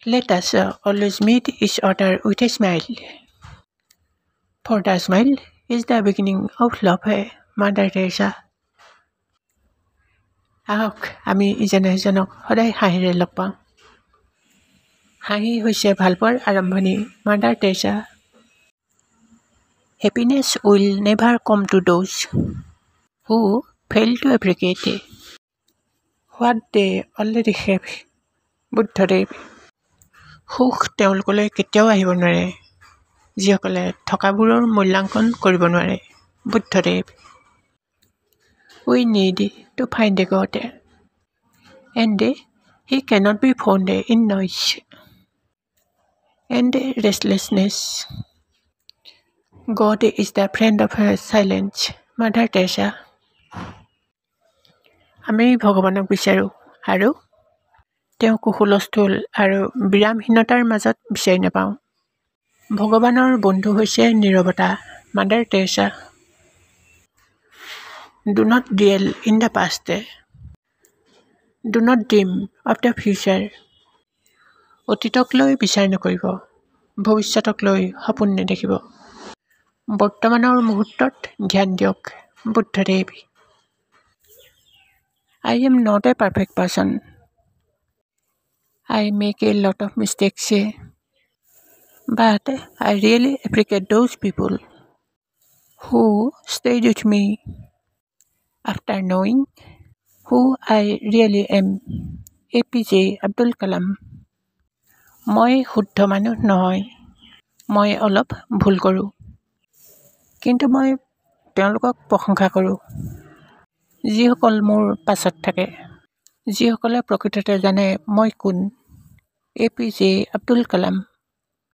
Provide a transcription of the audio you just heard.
Let us always meet each other with a smile. For the smile is the beginning of love, Mother Teresa. আহক আমি ইজনে সিজনক সদায় হাঁহিৰে লগ পাওঁ। হাঁহি হৈছে ভালপোৱাৰ আৰম্ভণি, mother Teresa. Happiness will never come to those who fail to appreciate what they already have, Buddhadev. সুখ তেওঁলোকলৈ কেতিয়াও আহিব নোৱাৰে যিসকলে থকাবোৰৰ মূল্যাংকন কৰিব নোৱাৰে, Buddhadev. We need to find a God, and he cannot be found in noise and restlessness. God is the friend of silence, Mother Teresa. আমি ভগৱানক বিচাৰোঁ আৰু তেওঁক হুলস্থুল আৰু বিৰামহীনতাৰ মাজত বিচাৰি নাপাওঁ। ভগৱানৰ বন্ধু হৈছে নীৰৱতা, mother Teresa. Do not dwell in the past. Do not dream of the future. অতীতক লৈ বিচাৰ নকৰিব, ভৱিষ্যতক লৈ সপোন নেদেখিব। বৰ্তমানৰ মুহূৰ্তত ধ্যান দিয়ক, Buddhadev. I am not a perfect person. I make a lot of mistakes, but I really appreciate those people who stayed with me after knowing who I really am, APJ Abdul Kalam. মই শুদ্ধ মানুহ নহয়, মই অলপ ভুল কৰোঁ, কিন্তু মই তেওঁলোকক প্ৰশংসা কৰোঁ যিসকল মোৰ পাছত থাকে, যিসকলে প্ৰকৃততে জানে মই কোন, APJ আব্দুল কালাম।